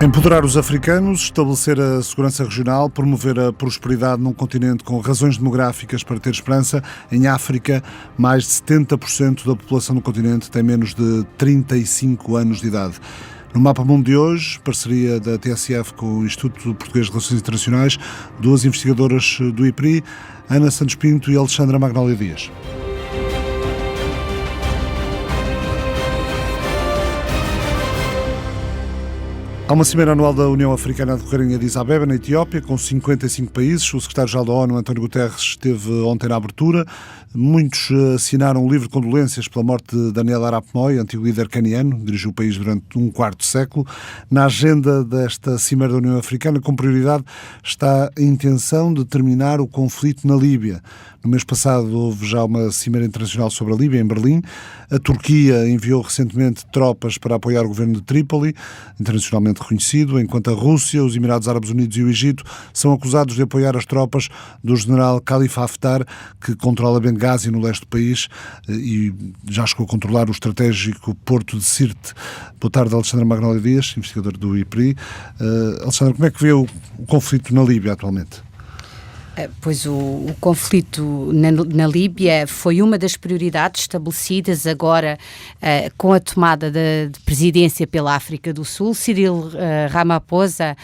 Empoderar os africanos, estabelecer a segurança regional, promover a prosperidade num continente com razões demográficas para ter esperança. Em África, mais de 70% da população do continente tem menos de 35 anos de idade. No Mapa Mundo de hoje, parceria da TSF com o Instituto Português de Relações Internacionais, duas investigadoras do IPRI, Ana Santos Pinto e Alexandra Magnólia Dias. Há uma cimeira anual da União Africana a decorrer em Addis Abeba, na Etiópia, com 55 países. O secretário-geral da ONU, António Guterres, esteve ontem na abertura. Muitos assinaram um livro de condolências pela morte de Daniel Arap Moi, antigo líder caniano, dirigiu o país durante um quarto de século. Na agenda desta cimeira da União Africana, com prioridade, está a intenção de terminar o conflito na Líbia. No mês passado houve já uma cimeira internacional sobre a Líbia, em Berlim. A Turquia enviou recentemente tropas para apoiar o governo de Trípoli, internacionalmente reconhecido, enquanto a Rússia, os Emirados Árabes Unidos e o Egito são acusados de apoiar as tropas do general Khalifa Haftar, que controla Benghazi, no leste do país, e já chegou a controlar o estratégico porto de Sirte. Boa tarde, Alexandra Magnólia Dias, investigador do IPRI. Alexandra, como é que vê o conflito na Líbia atualmente? Pois o conflito na Líbia foi uma das prioridades estabelecidas agora com a tomada de presidência pela África do Sul. Cyril Ramaphosa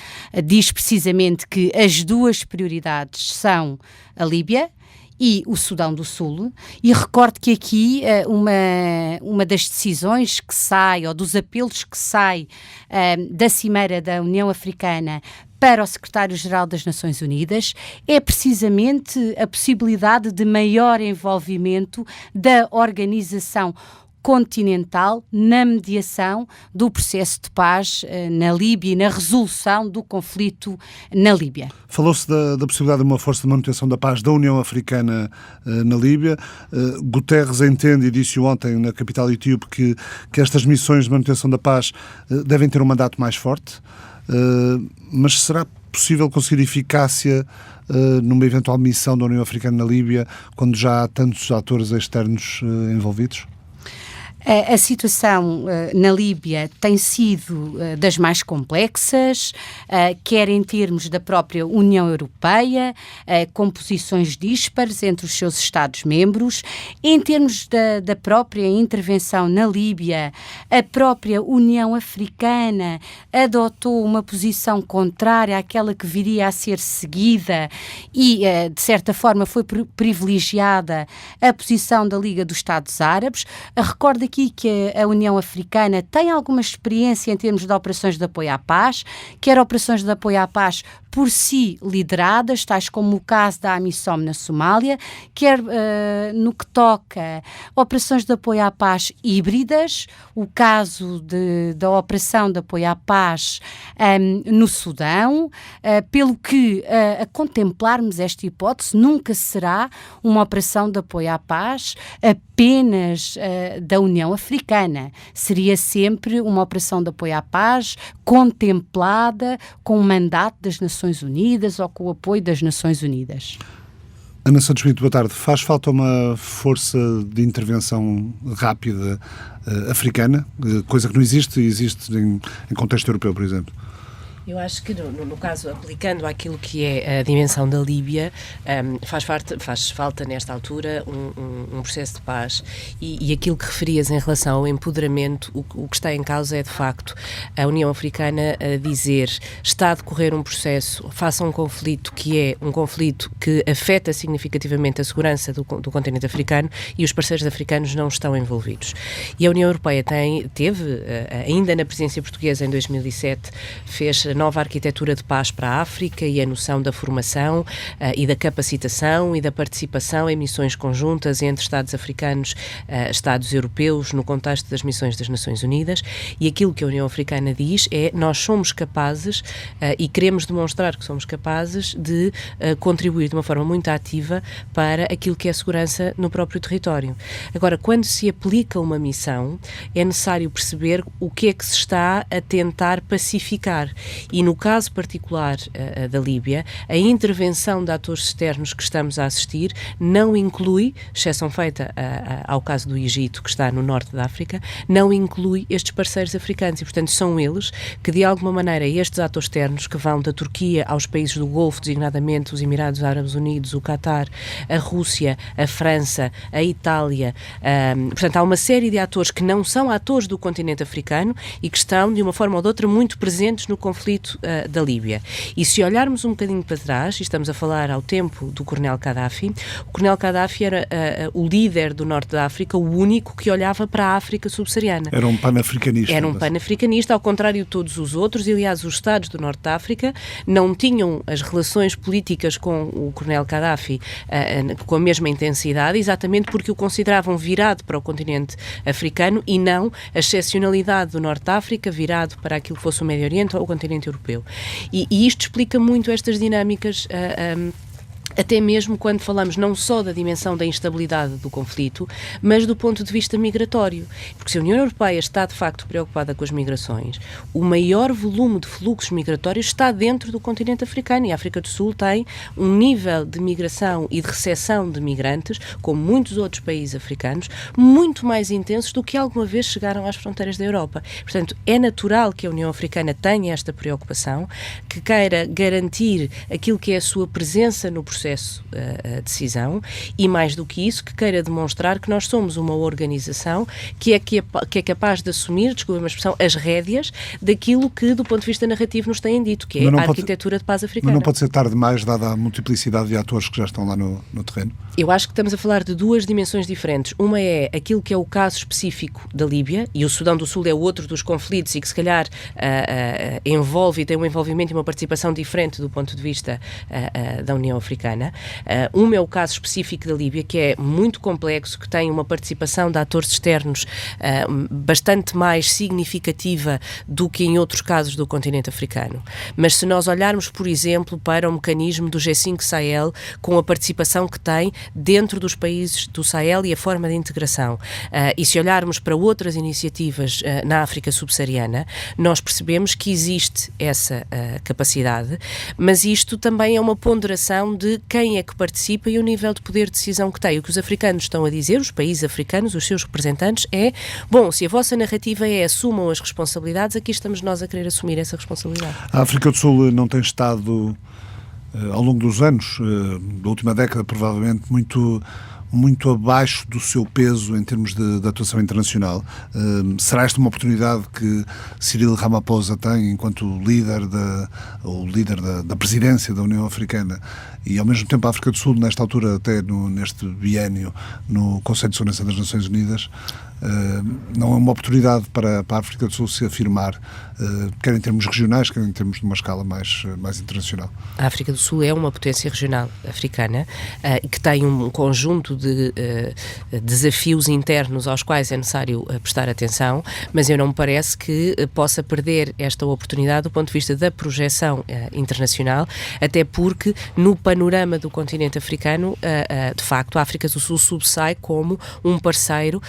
diz precisamente que as duas prioridades são a Líbia e o Sudão do Sul, e recordo que aqui uma das decisões que sai, ou dos apelos que sai da Cimeira da União Africana para o Secretário-Geral das Nações Unidas é precisamente a possibilidade de maior envolvimento da organização continental na mediação do processo de paz na Líbia e na resolução do conflito na Líbia. Falou-se da possibilidade de uma força de manutenção da paz da União Africana na Líbia. Guterres entende, e disse ontem na capital etíope, que estas missões de manutenção da paz devem ter um mandato mais forte, mas será possível conseguir eficácia numa eventual missão da União Africana na Líbia quando já há tantos atores externos envolvidos? A situação na Líbia tem sido das mais complexas, quer em termos da própria União Europeia, com posições díspares entre os seus Estados-membros. Em termos da própria intervenção na Líbia, a própria União Africana adotou uma posição contrária àquela que viria a ser seguida e, de certa forma, foi privilegiada a posição da Liga dos Estados Árabes. Recordo aqui que a União Africana tem alguma experiência em termos de operações de apoio à paz, quer operações de apoio à paz por si lideradas, tais como o caso da AMISOM na Somália, quer no que toca operações de apoio à paz híbridas, o caso da operação de apoio à paz no Sudão, pelo que a contemplarmos esta hipótese, nunca será uma operação de apoio à paz apenas da União Africana. Seria sempre uma operação de apoio à paz contemplada com o mandato das Nações Unidas ou com o apoio das Nações Unidas. Ana Santos Pinto, boa tarde. Faz falta uma força de intervenção rápida africana, coisa que não existe em contexto europeu, por exemplo? Eu acho que, no caso, aplicando àquilo que é a dimensão da Líbia, faz falta, nesta altura, um processo de paz. E aquilo que referias em relação ao empoderamento, o que está em causa é, de facto, a União Africana a dizer está a decorrer um processo, face a um conflito que é um conflito que afeta significativamente a segurança do continente africano, e os parceiros africanos não estão envolvidos. E a União Europeia teve, ainda na presidência portuguesa em 2007, fez a nova arquitetura de paz para a África e a noção da formação e da capacitação e da participação em missões conjuntas entre Estados africanos, Estados europeus, no contexto das missões das Nações Unidas. E aquilo que a União Africana diz é: nós somos capazes e queremos demonstrar que somos capazes de contribuir de uma forma muito ativa para aquilo que é a segurança no próprio território. Agora, quando se aplica uma missão, é necessário perceber o que é que se está a tentar pacificar. E no caso particular da Líbia, a intervenção de atores externos que estamos a assistir não inclui, exceção feita ao caso do Egito, que está no norte da África, não inclui estes parceiros africanos e, portanto, são eles que, de alguma maneira, estes atores externos que vão da Turquia aos países do Golfo, designadamente os Emirados Árabes Unidos, o Qatar, a Rússia, a França, a Itália, portanto, há uma série de atores que não são atores do continente africano e que estão, de uma forma ou de outra, muito presentes no conflito da Líbia. E se olharmos um bocadinho para trás, e estamos a falar ao tempo do Coronel Gaddafi, o Coronel Gaddafi era o líder do norte da África, o único que olhava para a África subsaariana. Era um panafricanista. Era um panafricanista, ao contrário de todos os outros, e aliás os Estados do norte da África não tinham as relações políticas com o Coronel Gaddafi com a mesma intensidade, exatamente porque o consideravam virado para o continente africano e não a excepcionalidade do norte da África virado para aquilo que fosse o Médio Oriente ou o continente europeu. E isto explica muito estas dinâmicas, até mesmo quando falamos não só da dimensão da instabilidade do conflito, mas do ponto de vista migratório. Porque se a União Europeia está, de facto, preocupada com as migrações, o maior volume de fluxos migratórios está dentro do continente africano, e a África do Sul tem um nível de migração e de recepção de migrantes, como muitos outros países africanos, muito mais intensos do que alguma vez chegaram às fronteiras da Europa. Portanto, é natural que a União Africana tenha esta preocupação, que queira garantir aquilo que é a sua presença no processo de decisão e, mais do que isso, que queira demonstrar que nós somos uma organização que é capaz de assumir, desculpa a expressão, as rédeas daquilo que, do ponto de vista narrativo, nos têm dito, que é a arquitetura de paz africana. Mas não pode ser tarde demais, dada a multiplicidade de atores que já estão lá no terreno? Eu acho que estamos a falar de duas dimensões diferentes. Uma é aquilo que é o caso específico da Líbia, e o Sudão do Sul é outro dos conflitos e que, se calhar, envolve e tem um envolvimento e uma participação diferente do ponto de vista da União Africana. Um é o caso específico da Líbia, que é muito complexo, que tem uma participação de atores externos bastante mais significativa do que em outros casos do continente africano. Mas se nós olharmos, por exemplo, para o mecanismo do G5 Sahel, com a participação que tem dentro dos países do Sahel e a forma de integração, e se olharmos para outras iniciativas na África subsaariana, nós percebemos que existe essa capacidade, mas isto também é uma ponderação de quem é que participa e o nível de poder de decisão que tem. O que os africanos estão a dizer, os países africanos, os seus representantes, é: bom, se a vossa narrativa é assumam as responsabilidades, aqui estamos nós a querer assumir essa responsabilidade. A África do Sul não tem estado, ao longo dos anos, da última década, provavelmente, muito abaixo do seu peso em termos de atuação internacional. Será esta uma oportunidade que Cyril Ramaphosa tem enquanto líder da presidência da União Africana e, ao mesmo tempo, a África do Sul, nesta altura, até neste biénio, no Conselho de Segurança das Nações Unidas, não é uma oportunidade para a África do Sul se afirmar, quer em termos regionais, quer em termos de uma escala mais internacional? A África do Sul é uma potência regional africana que tem um conjunto de desafios internos aos quais é necessário prestar atenção, mas eu não me parece que possa perder esta oportunidade do ponto de vista da projeção internacional, até porque no panorama do continente africano, de facto, a África do Sul subsai como um parceiro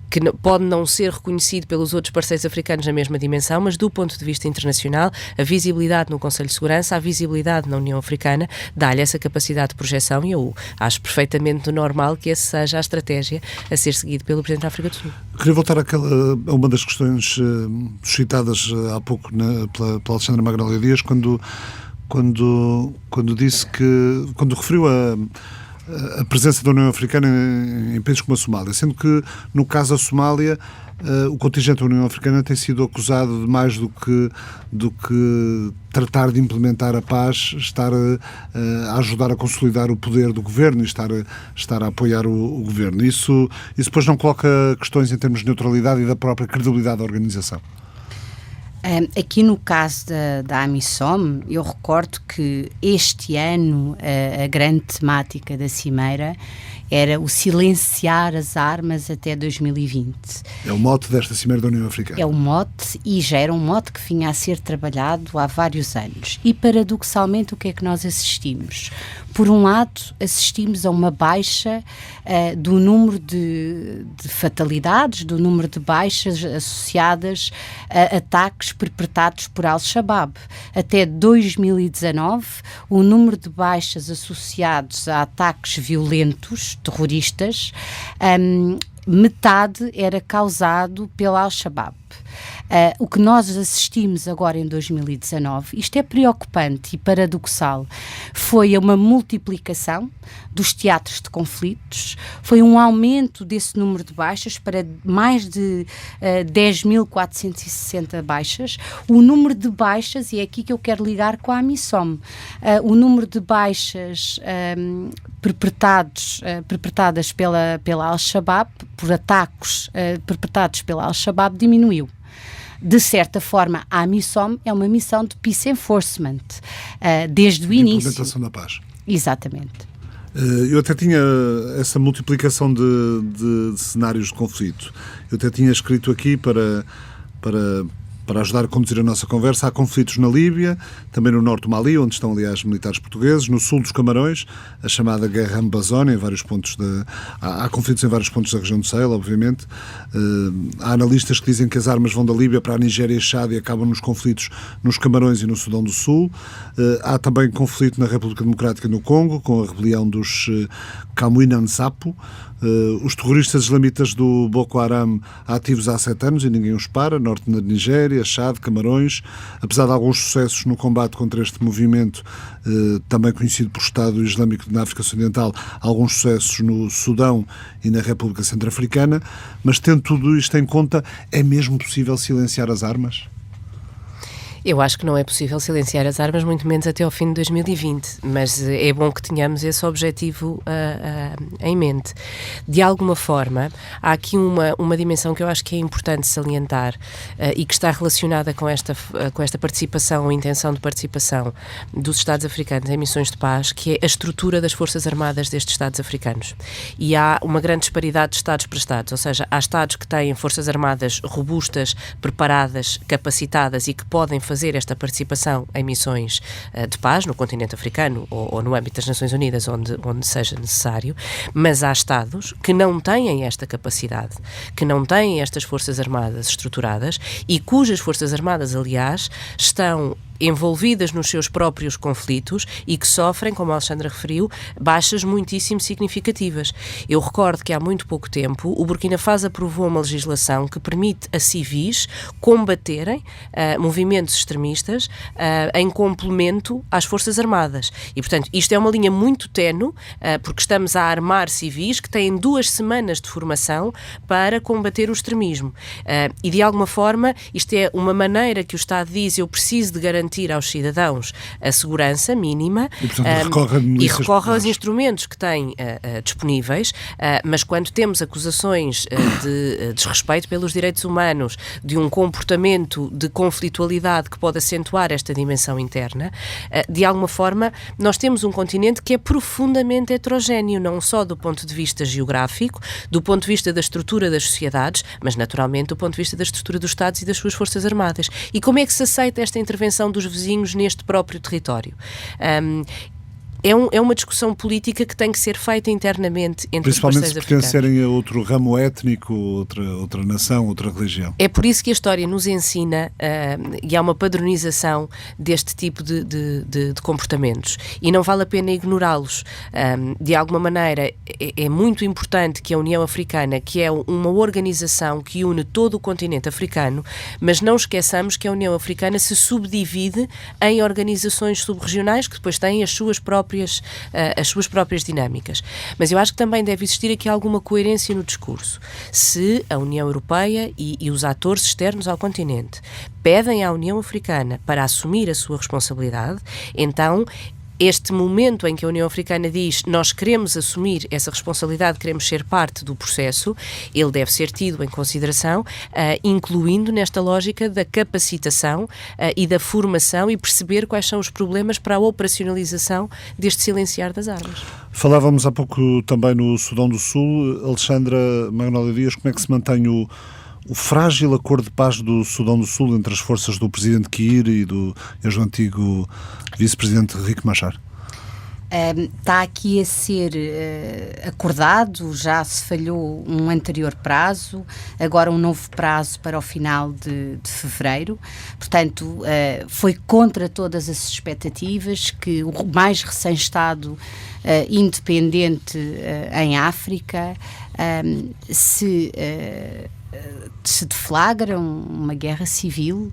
que pode não ser reconhecido pelos outros parceiros africanos na mesma dimensão, mas do ponto de vista internacional, a visibilidade no Conselho de Segurança, a visibilidade na União Africana, dá-lhe essa capacidade de projeção, e eu acho perfeitamente normal que essa seja a estratégia a ser seguida pelo Presidente da África do Sul. Queria voltar a uma das questões suscitadas há pouco pela Alexandra Magalhães Dias, quando disse que, quando referiu a presença da União Africana em países como a Somália, sendo que, no caso da Somália, o contingente da União Africana tem sido acusado de mais do que tratar de implementar a paz, estar a ajudar a consolidar o poder do governo e estar a apoiar o governo. Isso depois não coloca questões em termos de neutralidade e da própria credibilidade da organização? Aqui no caso da AMISOM, eu recordo que este ano a grande temática da Cimeira era o silenciar as armas até 2020. É o mote desta Cimeira da União Africana. É o mote, e já era um mote que vinha a ser trabalhado há vários anos. E, paradoxalmente, o que é que nós assistimos? Por um lado, assistimos a uma baixa do número de fatalidades, do número de baixas associadas a ataques perpetrados por Al-Shabaab. Até 2019, o número de baixas associados a ataques violentos, terroristas, metade era causado pela Al-Shabaab. O que nós assistimos agora em 2019, isto é preocupante e paradoxal, foi uma multiplicação dos teatros de conflitos, foi um aumento desse número de baixas para mais de 10.460 baixas. O número de baixas, e é aqui que eu quero ligar com a AMISOM, o número de baixas perpetradas pela Al-Shabaab, por ataques perpetrados pela Al-Shabaab, diminuiu. De certa forma, a AMISOM é uma missão de peace enforcement, desde o início. Implementação da paz. Exatamente. Eu até tinha essa multiplicação de cenários de conflito. Eu até tinha escrito aqui para ajudar a conduzir a nossa conversa. Há conflitos na Líbia, também no norte do Mali, onde estão, aliás, militares portugueses, no sul dos Camarões, a chamada Guerra Amazónia, em vários pontos há conflitos em vários pontos da região do Sahel, obviamente. Há analistas que dizem que as armas vão da Líbia para a Nigéria e Chad e acabam nos conflitos nos Camarões e no Sudão do Sul. Há também conflito na República Democrática no Congo, com a rebelião dos Kamwina Nsapu. Os terroristas islamitas do Boko Haram ativos há 7 anos e ninguém os para, norte da Nigéria, Chad, Camarões, apesar de alguns sucessos no combate contra este movimento, também conhecido por Estado Islâmico na África Ocidental, alguns sucessos no Sudão e na República Centro-Africana, mas tendo tudo isto em conta, é mesmo possível silenciar as armas? Eu acho que não é possível silenciar as armas, muito menos até ao fim de 2020, mas é bom que tenhamos esse objetivo em mente. De alguma forma, há aqui uma dimensão que eu acho que é importante salientar e que está relacionada com esta participação, a intenção de participação dos Estados africanos em missões de paz, que é a estrutura das Forças Armadas destes Estados africanos. E há uma grande disparidade de Estados para Estados, ou seja, há Estados que têm Forças Armadas robustas, preparadas, capacitadas e que podem fazer esta participação em missões de paz no continente africano ou no âmbito das Nações Unidas, onde seja necessário, mas há Estados que não têm esta capacidade, que não têm estas Forças Armadas estruturadas e cujas Forças Armadas, aliás, estão envolvidas nos seus próprios conflitos e que sofrem, como a Alexandra referiu, baixas muitíssimo significativas. Eu recordo que há muito pouco tempo o Burkina Faso aprovou uma legislação que permite a civis combaterem movimentos extremistas em complemento às Forças Armadas. E, portanto, isto é uma linha muito ténue, porque estamos a armar civis que têm 2 semanas de formação para combater o extremismo. E, de alguma forma, isto é uma maneira que o Estado diz: eu preciso de garantir aos cidadãos a segurança mínima e, portanto, recorre aos instrumentos que têm disponíveis, mas quando temos acusações de desrespeito pelos direitos humanos, de um comportamento de conflitualidade que pode acentuar esta dimensão interna, de alguma forma nós temos um continente que é profundamente heterogéneo, não só do ponto de vista geográfico, do ponto de vista da estrutura das sociedades, mas naturalmente do ponto de vista da estrutura dos Estados e das suas Forças Armadas. E como é que se aceita esta intervenção dos vizinhos neste próprio território? É uma discussão política que tem que ser feita internamente entre os parceiros africanos. Principalmente se pertencerem a outro ramo étnico, outra nação, outra religião. É por isso que a história nos ensina, e há uma padronização deste tipo de comportamentos. E não vale a pena ignorá-los. De alguma maneira, é muito importante que a União Africana, que é uma organização que une todo o continente africano, mas não esqueçamos que a União Africana se subdivide em organizações subregionais que depois têm as suas próprias dinâmicas. Mas eu acho que também deve existir aqui alguma coerência no discurso. Se a União Europeia e os atores externos ao continente pedem à União Africana para assumir a sua responsabilidade, então este momento em que a União Africana diz nós queremos assumir essa responsabilidade, queremos ser parte do processo, ele deve ser tido em consideração, incluindo nesta lógica da capacitação e da formação e perceber quais são os problemas para a operacionalização deste silenciar das armas. Falávamos há pouco também no Sudão do Sul. Alexandra Magnólia Dias, como é que se mantém o frágil acordo de paz do Sudão do Sul entre as forças do presidente Kiir e do antigo vice-presidente Riek Machar? Está aqui a ser acordado, já se falhou um anterior prazo, agora um novo prazo para o final de fevereiro. Portanto, foi contra todas as expectativas que o mais recém-Estado independente em África se deflagra uma guerra civil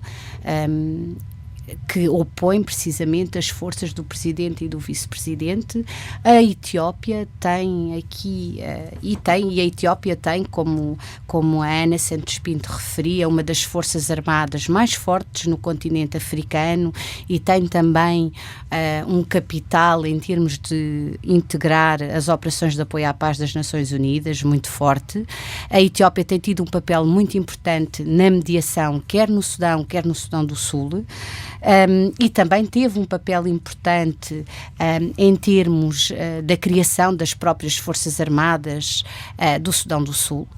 que opõe precisamente as forças do presidente e do vice-presidente. A Etiópia tem aqui, e a Etiópia tem, como a Ana Santos Pinto referia, uma das forças armadas mais fortes no continente africano e tem também um capital em termos de integrar as operações de apoio à paz das Nações Unidas, muito forte. A Etiópia tem tido um papel muito importante na mediação, quer no Sudão do Sul, e também teve um papel importante em termos da criação das próprias Forças Armadas do Sudão do Sul.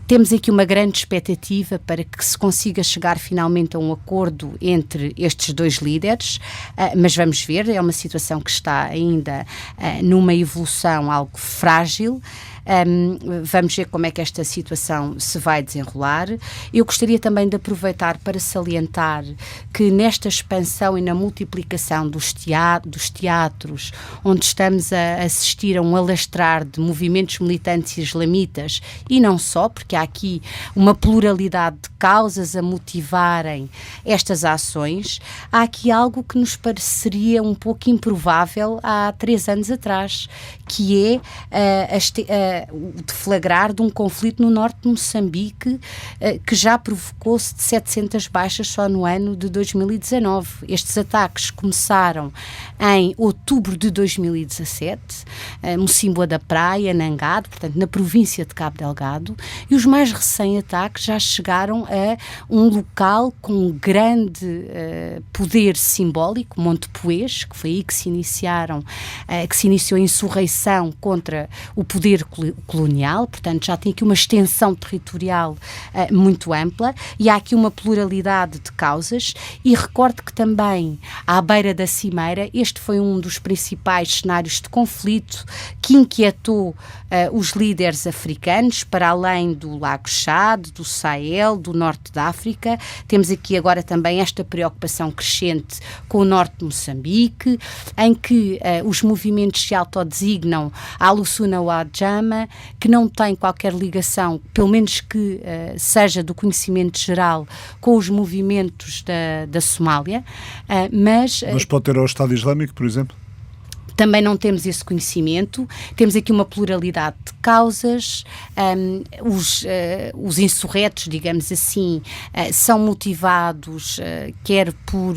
Temos aqui uma grande expectativa para que se consiga chegar finalmente a um acordo entre estes dois líderes, mas vamos ver, é uma situação que está ainda numa evolução algo frágil. Vamos ver como é que esta situação se vai desenrolar. Eu gostaria também de aproveitar para salientar que nesta expansão e na multiplicação dos teatros, onde estamos a assistir a um alastrar de movimentos militantes islamitas, e não só, porque há aqui uma pluralidade de causas a motivarem estas ações, há aqui algo que nos pareceria um pouco improvável há 3 anos atrás, que é o deflagrar de um conflito no norte de Moçambique que já provocou-se de 700 baixas só no ano de 2019. Estes ataques começaram em outubro de 2017, Mocimboa da Praia, Nangado, portanto na província de Cabo Delgado, e os mais recém-ataques já chegaram a um local com grande poder simbólico, Montepuez, que foi aí que se iniciou a insurreição contra o poder colonial, portanto já tem aqui uma extensão territorial muito ampla e há aqui uma pluralidade de causas. E recordo que também à beira da Cimeira este foi um dos principais cenários de conflito que inquietou os líderes africanos, para além do Lago Chad, do Sahel, do norte da África. Temos aqui agora também esta preocupação crescente com o norte de Moçambique, em que os movimentos se autodesignam Alusuna Wajama, que não tem qualquer ligação, pelo menos que seja do conhecimento geral, com os movimentos da Somália, mas pode ter ao Estado Islâmico, por exemplo? Também não temos esse conhecimento. Temos aqui uma pluralidade de causas. Os insurretos, digamos assim, são motivados quer por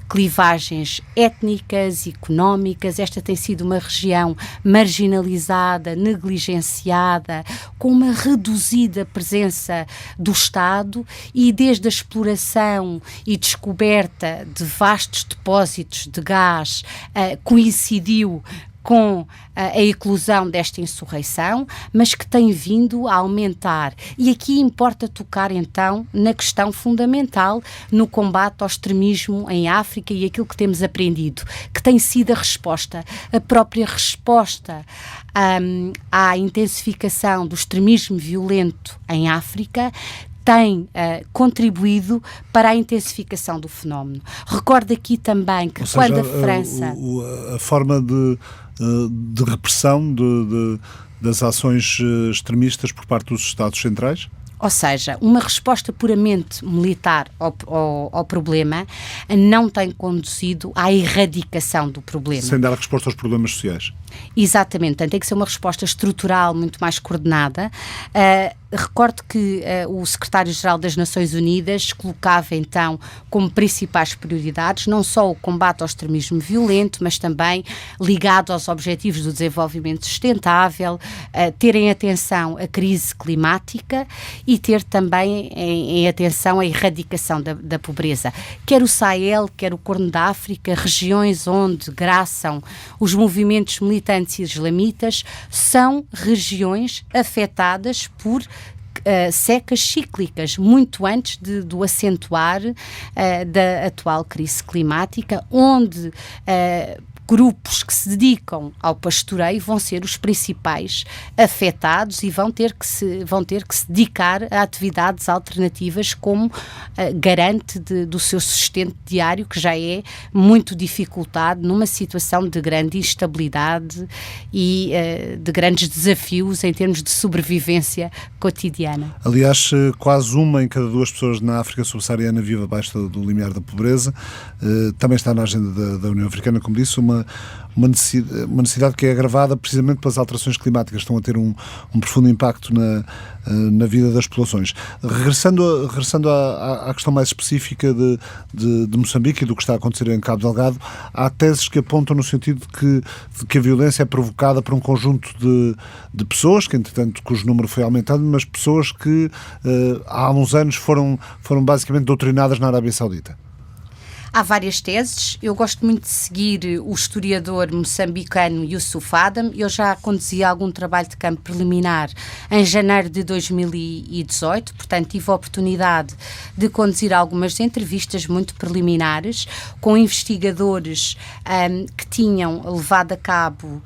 clivagens étnicas, económicas. Esta tem sido uma região marginalizada, negligenciada, com uma reduzida presença do Estado, e desde a exploração e descoberta de vastos depósitos de gás coincidiu com a eclosão desta insurreição, mas que tem vindo a aumentar. E aqui importa tocar então na questão fundamental no combate ao extremismo em África e aquilo que temos aprendido, que tem sido a própria resposta à intensificação do extremismo violento em África, tem contribuído para a intensificação do fenómeno. Recordo aqui também que quando a França... a forma de repressão das ações extremistas por parte dos Estados Centrais? Ou seja, uma resposta puramente militar ao problema não tem conduzido à erradicação do problema. Sem dar resposta aos problemas sociais. Exatamente, tem que ser uma resposta estrutural muito mais coordenada. Recordo que o secretário-geral das Nações Unidas colocava então como principais prioridades não só o combate ao extremismo violento, mas também ligado aos objetivos do desenvolvimento sustentável, terem atenção à crise climática e ter também em atenção a erradicação da pobreza. Quer o Sahel, quer o Corno da África, regiões onde graçam os movimentos militantes islamitas, são regiões afetadas por secas cíclicas, muito antes do acentuar da atual crise climática, onde grupos que se dedicam ao pastoreio vão ser os principais afetados e vão ter que se dedicar a atividades alternativas como garante do seu sustento diário, que já é muito dificultado numa situação de grande instabilidade e de grandes desafios em termos de sobrevivência cotidiana. Aliás, quase uma em cada duas pessoas na África subsaariana vive abaixo do limiar da pobreza. Também está na agenda da União Africana, como disse, uma necessidade que é agravada precisamente pelas alterações climáticas, que estão a ter um profundo impacto na vida das populações. Regressando à questão mais específica de Moçambique e do que está a acontecer em Cabo Delgado, há teses que apontam no sentido de que a violência é provocada por um conjunto de pessoas, que entretanto cujo número foi aumentando, mas pessoas que há uns anos foram basicamente doutrinadas na Arábia Saudita. Há várias teses. Eu gosto muito de seguir o historiador moçambicano Yusuf Adam. Eu já conduzi algum trabalho de campo preliminar em janeiro de 2018, portanto tive a oportunidade de conduzir algumas entrevistas muito preliminares com investigadores que tinham levado a cabo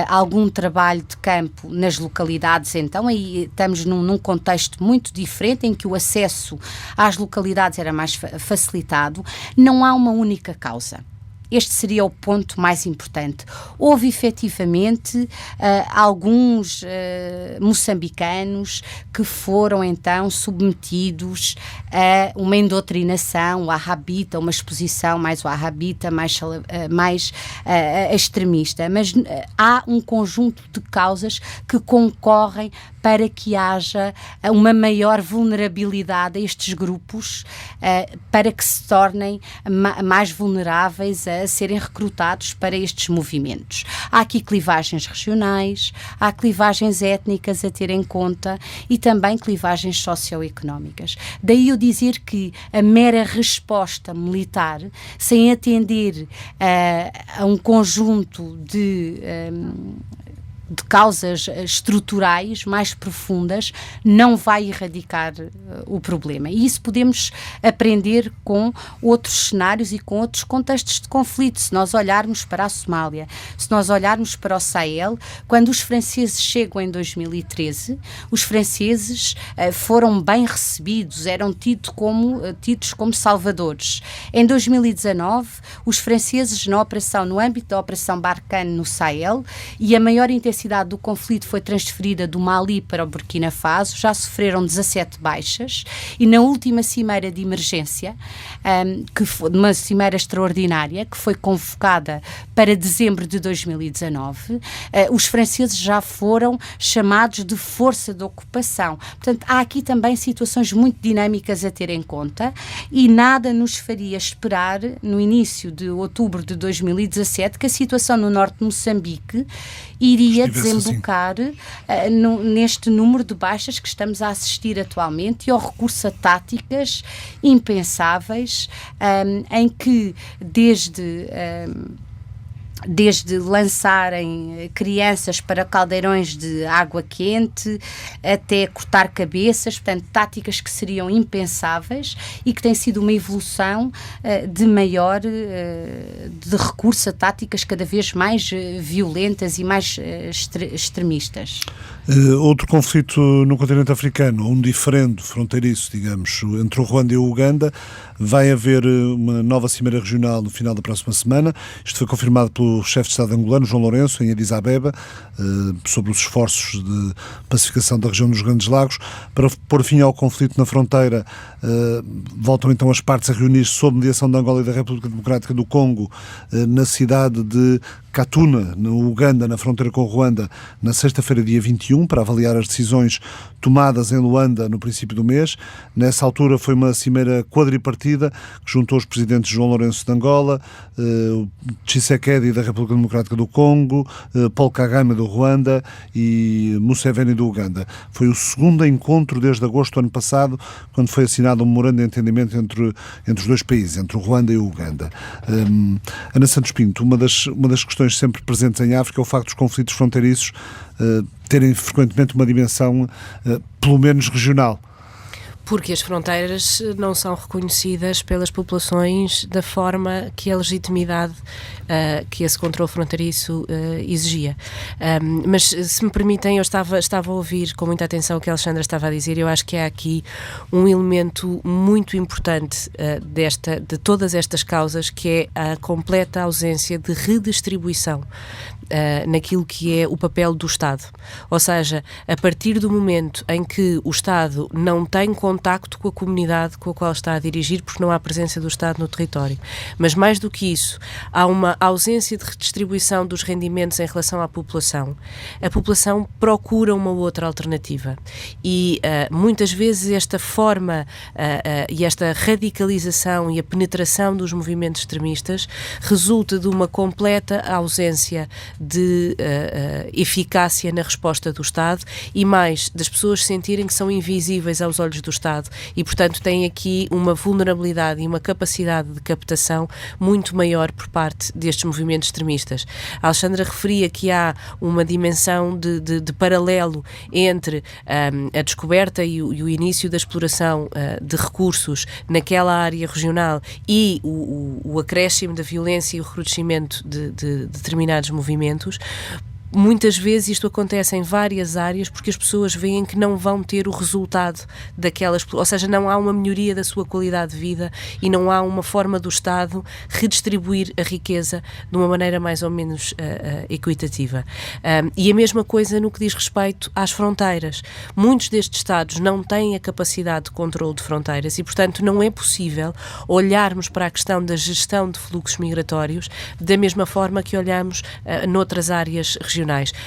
algum trabalho de campo nas localidades. Então aí estamos num contexto muito diferente, em que o acesso às localidades era mais facilitado. Não há uma única causa. Este seria o ponto mais importante. Houve efetivamente alguns moçambicanos que foram então submetidos a uma indoutrinação wahhabita, uma exposição mais wahhabita, mais extremista, mas há um conjunto de causas que concorrem para que haja uma maior vulnerabilidade a estes grupos, para que se tornem mais vulneráveis a serem recrutados para estes movimentos. Há aqui clivagens regionais, há clivagens étnicas a ter em conta e também clivagens socioeconómicas. Daí eu dizer que a mera resposta militar, sem atender a um conjunto de causas estruturais mais profundas, não vai erradicar o problema. E isso podemos aprender com outros cenários e com outros contextos de conflito. Se nós olharmos para a Somália, se nós olharmos para o Sahel, quando os franceses chegam em 2013, os franceses foram bem recebidos, eram tidos como salvadores. Em 2019, os franceses no âmbito da Operação Barkhane no Sahel, e a maior intensidade do conflito foi transferida do Mali para o Burkina Faso, já sofreram 17 baixas, e na última cimeira de emergência, que foi uma cimeira extraordinária, que foi convocada para dezembro de 2019, os franceses já foram chamados de força de ocupação. Portanto, há aqui também situações muito dinâmicas a ter em conta, e nada nos faria esperar, no início de outubro de 2017, que a situação no norte de Moçambique iria desembocar neste número de baixas que estamos a assistir atualmente, e ao recurso a táticas impensáveis, em que desde lançarem crianças para caldeirões de água quente até cortar cabeças, portanto, táticas que seriam impensáveis e que tem sido uma evolução de recurso a táticas cada vez mais violentas e mais extremistas. Outro conflito no continente africano, um diferente, fronteiriço, digamos, entre o Ruanda e o Uganda. Vai haver uma nova cimeira regional no final da próxima semana. Isto foi confirmado pelo chefe de Estado angolano, João Lourenço, em Addis Abeba, sobre os esforços de pacificação da região dos Grandes Lagos. Para pôr fim ao conflito na fronteira, voltam então as partes a reunir-se sob mediação de Angola e da República Democrática do Congo, na cidade de Katuna, no Uganda, na fronteira com Ruanda, na sexta-feira, dia 21, para avaliar as decisões tomadas em Luanda no princípio do mês. Nessa altura foi uma cimeira quadripartida que juntou os presidentes João Lourenço de Angola, Tshisekedi da República Democrática do Congo, Paul Kagame do Ruanda e Museveni do Uganda. Foi o segundo encontro desde agosto do ano passado, quando foi assinado um memorando de entendimento entre os dois países, entre o Ruanda e o Uganda. Ana Santos Pinto, uma das questões sempre presentes em África é o facto dos conflitos fronteiriços terem frequentemente uma dimensão, pelo menos regional. Porque as fronteiras não são reconhecidas pelas populações da forma que a legitimidade que esse controle fronteiriço exigia. Mas, se me permitem, eu estava a ouvir com muita atenção o que a Alexandra estava a dizer. Eu acho que há aqui um elemento muito importante de todas estas causas, que é a completa ausência de redistribuição naquilo que é o papel do Estado. Ou seja, a partir do momento em que o Estado não tem contacto com a comunidade com a qual está a dirigir, porque não há presença do Estado no território. Mas mais do que isso, há uma ausência de redistribuição dos rendimentos em relação à população. A população procura uma outra alternativa. E muitas vezes esta forma e esta radicalização e a penetração dos movimentos extremistas resulta de uma completa ausência de eficácia na resposta do Estado e mais das pessoas sentirem que são invisíveis aos olhos do Estado e, portanto, têm aqui uma vulnerabilidade e uma capacidade de captação muito maior por parte destes movimentos extremistas. A Alexandra referia que há uma dimensão de paralelo entre a descoberta e o início da exploração de recursos naquela área regional e o acréscimo da violência e o recrudescimento de determinados movimentos. Muitas vezes isto acontece em várias áreas porque as pessoas veem que não vão ter o resultado daquelas, ou seja, não há uma melhoria da sua qualidade de vida e não há uma forma do Estado redistribuir a riqueza de uma maneira mais ou menos equitativa. E a mesma coisa no que diz respeito às fronteiras. Muitos destes Estados não têm a capacidade de controle de fronteiras e, portanto, não é possível olharmos para a questão da gestão de fluxos migratórios da mesma forma que olhamos noutras áreas regionais.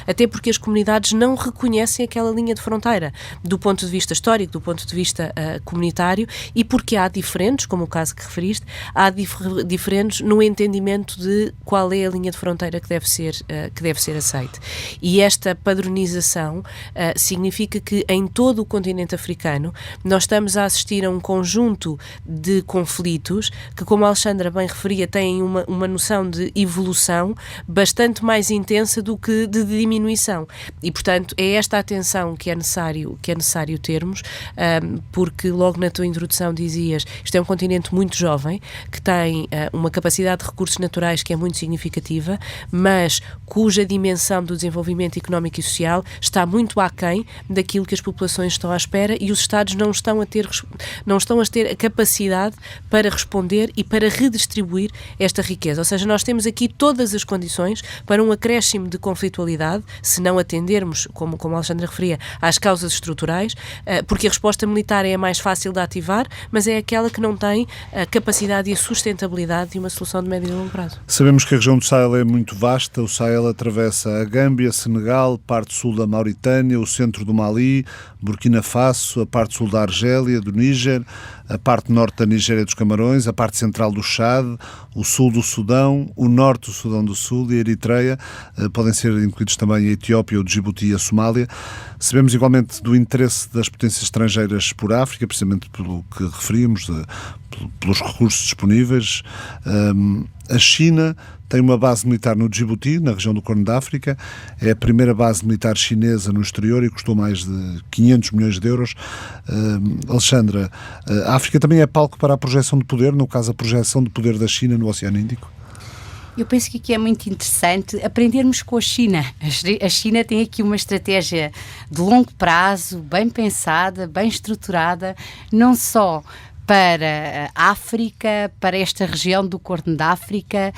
Até porque as comunidades não reconhecem aquela linha de fronteira do ponto de vista histórico, do ponto de vista comunitário e porque há diferentes, como o caso que referiste, há diferentes no entendimento de qual é a linha de fronteira que deve ser aceite. E esta padronização significa que em todo o continente africano nós estamos a assistir a um conjunto de conflitos que, como a Alexandra bem referia, têm uma noção de evolução bastante mais intensa do que de diminuição. E, portanto, é esta atenção que é necessário termos, porque logo na tua introdução dizias, isto é um continente muito jovem, que tem uma capacidade de recursos naturais que é muito significativa, mas cuja dimensão do desenvolvimento económico e social está muito aquém daquilo que as populações estão à espera e os Estados não estão a ter a capacidade para responder e para redistribuir esta riqueza. Ou seja, nós temos aqui todas as condições para um acréscimo de conflitualidade, se não atendermos, como a Alexandra referia, às causas estruturais, porque a resposta militar é a mais fácil de ativar, mas é aquela que não tem a capacidade e a sustentabilidade de uma solução de médio e longo prazo. Sabemos que a região do Sahel é muito vasta. O Sahel atravessa a Gâmbia, Senegal, parte sul da Mauritânia, o centro do Mali, Burkina Faso, a parte sul da Argélia, do Níger, a parte norte da Nigéria e dos Camarões, a parte central do Chad, o sul do Sudão, o norte do Sudão do Sul e a Eritreia. Podem ser incluídos também a Etiópia, o Djibouti e a Somália. Sabemos igualmente do interesse das potências estrangeiras por África, precisamente pelo que referimos, pelos recursos disponíveis. A China tem uma base militar no Djibouti, na região do Corno da África. É a primeira base militar chinesa no exterior e custou mais de 500 milhões de euros. Alexandra, a África também é palco para a projeção de poder, no caso a projeção de poder da China no Oceano Índico? Eu penso que aqui é muito interessante aprendermos com a China. A China tem aqui uma estratégia de longo prazo, bem pensada, bem estruturada, não só para a África, para esta região do Corno da África.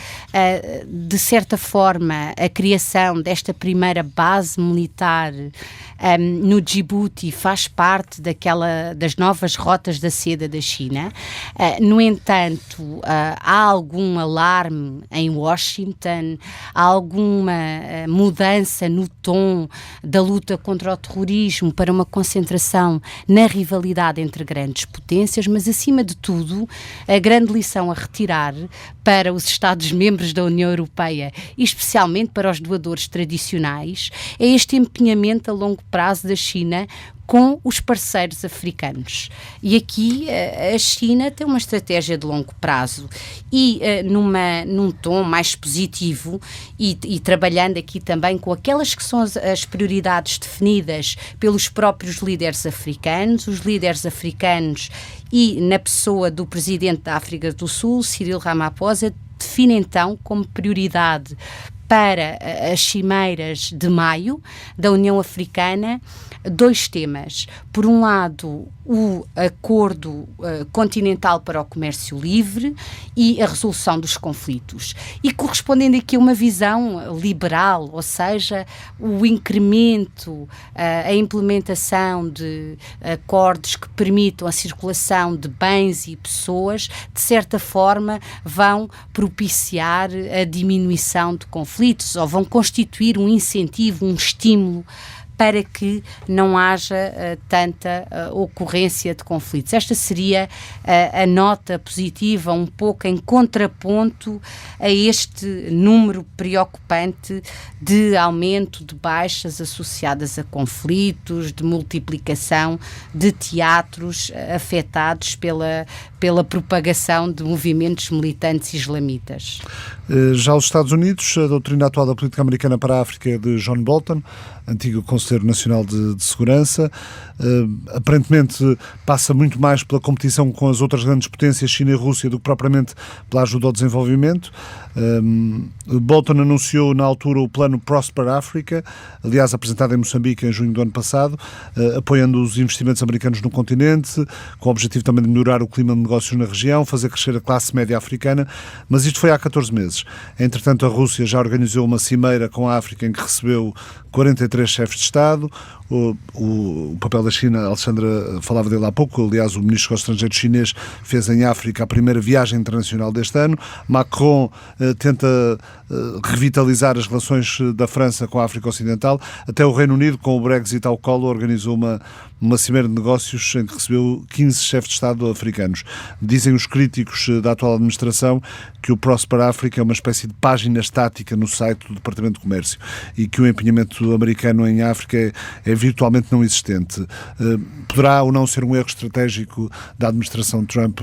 De certa forma, a criação desta primeira base militar no Djibouti faz parte das novas rotas da seda da China. No entanto, há algum alarme em Washington, há alguma mudança no tom da luta contra o terrorismo para uma concentração na rivalidade entre grandes potências, mas acima de tudo, a grande lição a retirar para os Estados-membros da União Europeia e especialmente para os doadores tradicionais é este empenhamento a longo prazo da China com os parceiros africanos. E aqui a China tem uma estratégia de longo prazo e num tom mais positivo e trabalhando aqui também com aquelas que são as prioridades definidas pelos próprios líderes africanos, os líderes africanos e na pessoa do presidente da África do Sul, Cyril Ramaphosa, define então como prioridade para as cimeiras de maio da União Africana 2 temas. Por um lado, o acordo continental para o comércio livre e a resolução dos conflitos. E correspondendo aqui a uma visão liberal, ou seja, o incremento, a implementação de acordos que permitam a circulação de bens e pessoas, de certa forma, vão propiciar a diminuição de conflitos ou vão constituir um incentivo, um estímulo para que não haja tanta ocorrência de conflitos. Esta seria a nota positiva, um pouco em contraponto a este número preocupante de aumento de baixas associadas a conflitos, de multiplicação de teatros afetados pela propagação de movimentos militantes islamitas. Já os Estados Unidos, a doutrina atual da política americana para a África é de John Bolton, antigo Conselheiro Nacional de Segurança. Aparentemente passa muito mais pela competição com as outras grandes potências, China e Rússia, do que propriamente pela ajuda ao desenvolvimento. Bolton anunciou na altura o plano Prosper Africa, aliás apresentado em Moçambique em junho do ano passado, apoiando os investimentos americanos no continente, com o objetivo também de melhorar o clima de negócios na região, fazer crescer a classe média africana, mas isto foi há 14 meses. Entretanto, a Rússia já organizou uma cimeira com a África em que recebeu 43 chefes de Estado. O papel da China, a Alexandra falava dele há pouco, aliás o ministro dos Estrangeiros chinês fez em África a primeira viagem internacional deste ano. Macron tenta revitalizar as relações da França com a África Ocidental. Até o Reino Unido, com o Brexit ao colo, organizou uma cimeira de negócios em que recebeu 15 chefes de Estado africanos. Dizem os críticos da atual administração que o Prosper Africa é uma espécie de página estática no site do Departamento de Comércio e que o empenhamento americano em África é virtualmente não existente. Poderá ou não ser um erro estratégico da administração de Trump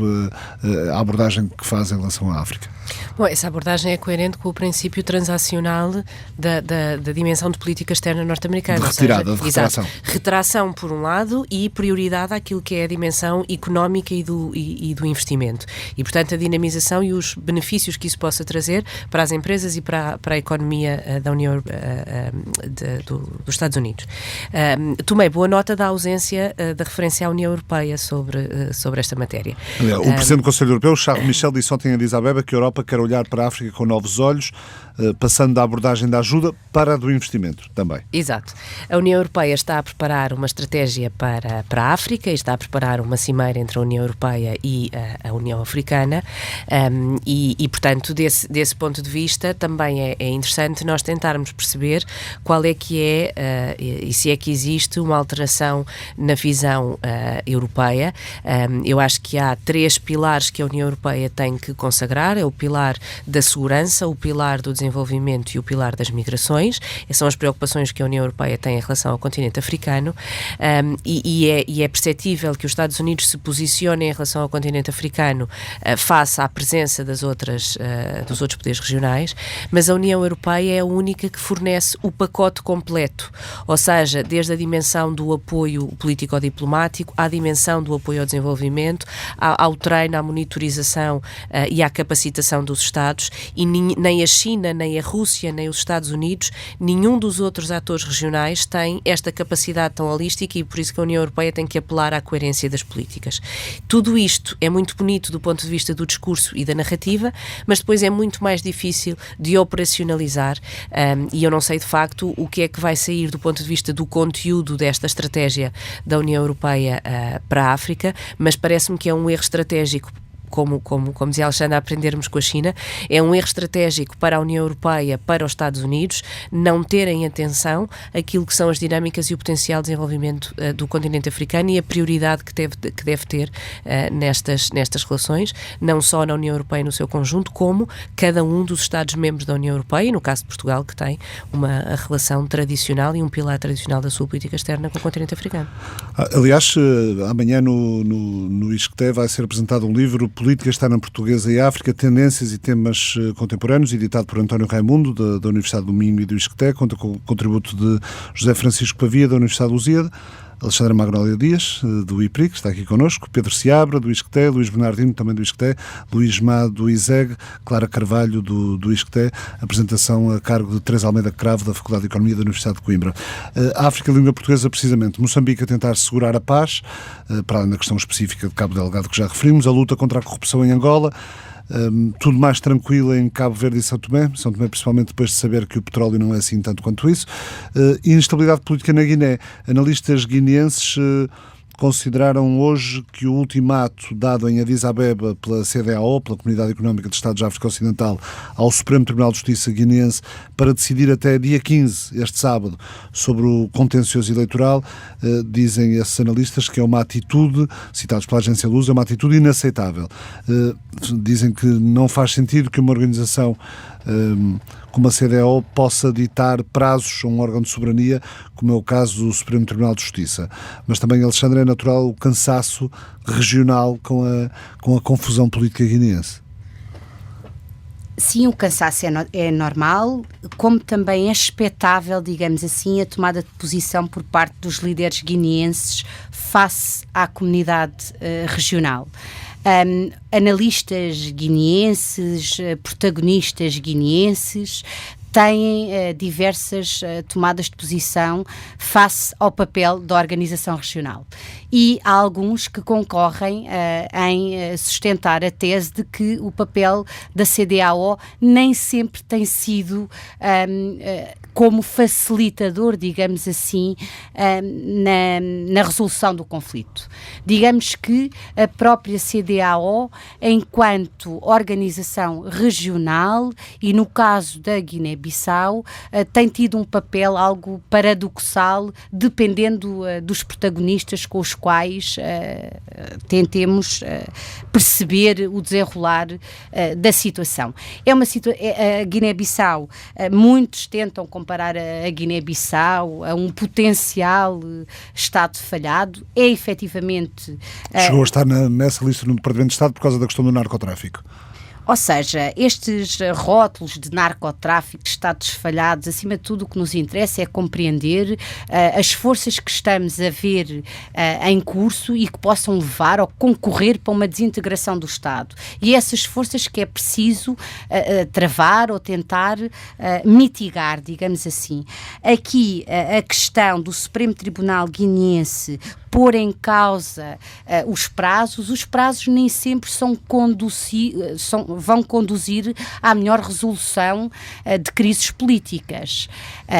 a abordagem que faz em relação à África? Bom, essa abordagem é coerente com o princípio transacional da dimensão de política externa norte-americana. De retirada, ou seja, de retração. Exato. Retração, por um lado, e prioridade àquilo que é a dimensão económica e do investimento. E, portanto, a dinamização e os benefícios que isso possa trazer para as empresas e para a economia da União dos Estados Unidos. Tomei boa nota da ausência da referência à União Europeia sobre esta matéria. O Presidente do Conselho Europeu, Charles Michel, disse ontem em Addis Abeba que a Europa quer olhar para a África com novos olhos, passando da abordagem da ajuda para a do investimento também. Exato. A União Europeia está a preparar uma estratégia para a África e está a preparar uma cimeira entre a União Europeia e a União Africana e portanto, desse ponto de vista, também é interessante nós tentarmos perceber qual é que é, e se é que existe uma alteração na visão europeia. Eu acho que há 3 pilares que a União Europeia tem que consagrar, é o pilar da segurança, o pilar do desenvolvimento e o pilar das migrações. Essas são as preocupações que a União Europeia tem em relação ao continente africano e é perceptível que os Estados Unidos se posicionem em relação ao continente africano face à presença dos outros poderes regionais, mas a União Europeia é a única que fornece o pacote completo, ou seja, desde a dimensão do apoio político-diplomático à dimensão do apoio ao desenvolvimento, ao treino, à monitorização e à capacitação dos Estados, e nem a China, nem a Rússia, nem os Estados Unidos, nenhum dos outros atores regionais tem esta capacidade tão holística, e por isso parece que a União Europeia tem que apelar à coerência das políticas. Tudo isto é muito bonito do ponto de vista do discurso e da narrativa, mas depois é muito mais difícil de operacionalizar, e eu não sei de facto o que é que vai sair do ponto de vista do conteúdo desta estratégia da União Europeia para a África, mas parece-me que é um erro estratégico. Como dizia Alexandre, a aprendermos com a China, é um erro estratégico para a União Europeia, para os Estados Unidos, não terem atenção àquilo que são as dinâmicas e o potencial de desenvolvimento do continente africano e a prioridade que deve ter nestas relações, não só na União Europeia no seu conjunto, como cada um dos Estados-membros da União Europeia, e no caso de Portugal, que tem a relação tradicional e um pilar tradicional da sua política externa com o continente africano. Aliás, amanhã no ISCTE vai ser apresentado um livro, Política Externa Portuguesa e África, Tendências e Temas Contemporâneos, editado por António Raimundo, da Universidade do Minho e do ISCTE, conta com o contributo de José Francisco Pavia, da Universidade de Lusíada, Alexandra Magnólia Dias, do IPRI, que está aqui connosco, Pedro Seabra, do ISCTE, Luís Bernardino, também do ISCTE, Luís Má, do ISEG, Clara Carvalho, do ISCTE, apresentação a cargo de Teresa Almeida Cravo, da Faculdade de Economia da Universidade de Coimbra. A África, a língua portuguesa, precisamente. Moçambique a tentar segurar a paz, para além da questão específica de Cabo Delgado que já referimos, a luta contra a corrupção em Angola, tudo mais tranquilo em Cabo Verde e São Tomé, principalmente depois de saber que o petróleo não é assim tanto quanto isso, e instabilidade política na Guiné. Analistas guineenses consideraram hoje que o ultimato dado em Addis Abeba pela CEDEAO, pela Comunidade Económica de Estados da África Ocidental, ao Supremo Tribunal de Justiça guineense para decidir até dia 15, este sábado, sobre o contencioso eleitoral, dizem esses analistas que é uma atitude, citados pela agência Lusa, é uma atitude inaceitável. Dizem que não faz sentido que uma organização como a CEDEAO possa ditar prazos a um órgão de soberania, como é o caso do Supremo Tribunal de Justiça. Mas também, Alexandre, é natural o cansaço regional com a confusão política guineense. Sim, o cansaço é normal, como também é expectável, digamos assim, a tomada de posição por parte dos líderes guineenses face à comunidade regional. Analistas guineenses, protagonistas guineenses, têm diversas tomadas de posição face ao papel da organização regional. E há alguns que concorrem em sustentar a tese de que o papel da CEDEAO nem sempre tem sido como facilitador, digamos assim, na resolução do conflito. Digamos que a própria CEDEAO, enquanto organização regional, e no caso da Guiné-Bissau, tem tido um papel algo paradoxal, dependendo dos protagonistas com os quais tentemos perceber o desenrolar da situação. A Guiné-Bissau, muitos tentam comparar a Guiné-Bissau a um potencial Estado falhado. É efetivamente... Chegou a estar nessa lista no Departamento de Estado por causa da questão do narcotráfico. Ou seja, estes rótulos de narcotráfico, de Estados falhados, acima de tudo o que nos interessa é compreender as forças que estamos a ver em curso e que possam levar ou concorrer para uma desintegração do Estado. E essas forças que é preciso travar ou tentar mitigar, digamos assim. Aqui a questão do Supremo Tribunal guineense pôr em causa os prazos nem sempre vão conduzir à melhor resolução de crises políticas.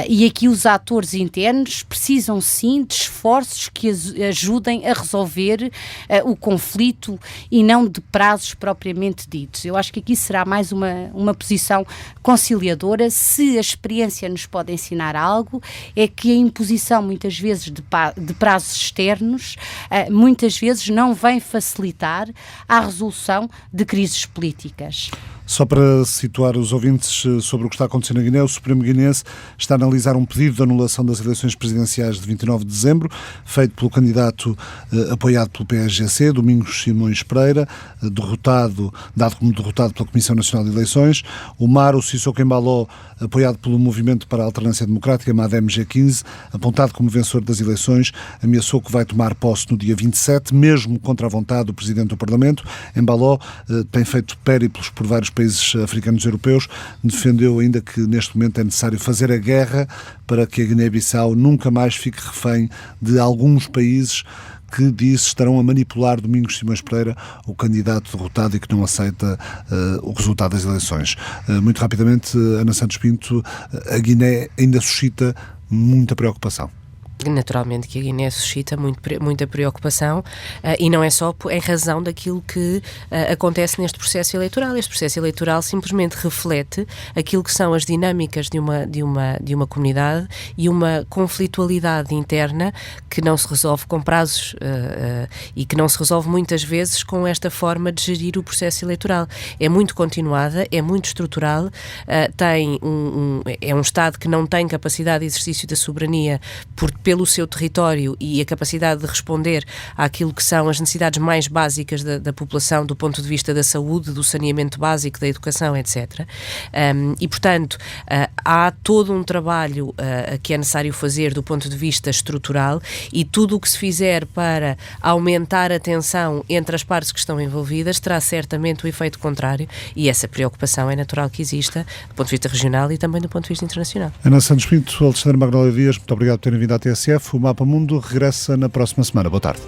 E aqui os atores internos precisam sim de esforços que ajudem a resolver o conflito e não de prazos propriamente ditos. Eu acho que aqui será mais uma posição conciliadora. Se a experiência nos pode ensinar algo, é que a imposição muitas vezes de prazos externos muitas vezes não vem facilitar a resolução de crises políticas. Só para situar os ouvintes sobre o que está acontecendo na Guiné, o Supremo Guineense está a analisar um pedido de anulação das eleições presidenciais de 29 de dezembro, feito pelo candidato apoiado pelo PSGC, Domingos Simões Pereira, dado como derrotado pela Comissão Nacional de Eleições. O Maro Sissoko Embaló, apoiado pelo Movimento para a Alternância Democrática, MADEM G15, apontado como vencedor das eleições, ameaçou que vai tomar posse no dia 27, mesmo contra a vontade do Presidente do Parlamento. Embaló tem feito périplos por vários países africanos e europeus, defendeu ainda que neste momento é necessário fazer a guerra para que a Guiné-Bissau nunca mais fique refém de alguns países que disse estarão a manipular Domingos Simões Pereira, o candidato derrotado e que não aceita o resultado das eleições. Muito rapidamente, Ana Santos Pinto, a Guiné ainda suscita muita preocupação. Naturalmente que a Guiné suscita muita preocupação e não é só em razão daquilo que acontece neste processo eleitoral. Este processo eleitoral simplesmente reflete aquilo que são as dinâmicas de uma comunidade e uma conflitualidade interna que não se resolve com prazos e que não se resolve muitas vezes com esta forma de gerir o processo eleitoral. É muito continuada, é muito estrutural, é um Estado que não tem capacidade de exercício da soberania pelo seu território e a capacidade de responder àquilo que são as necessidades mais básicas da população do ponto de vista da saúde, do saneamento básico, da educação, etc. E, portanto, há todo um trabalho que é necessário fazer do ponto de vista estrutural e tudo o que se fizer para aumentar a tensão entre as partes que estão envolvidas terá certamente o efeito contrário e essa preocupação é natural que exista do ponto de vista regional e também do ponto de vista internacional. Ana Santos Pinto, Alexandre Magnólia Dias, muito obrigado por terem vindo à TSF. O Mapa Mundo regressa na próxima semana. Boa tarde.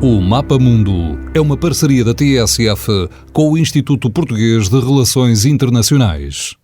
O Mapa Mundo é uma parceria da TSF com o Instituto Português de Relações Internacionais.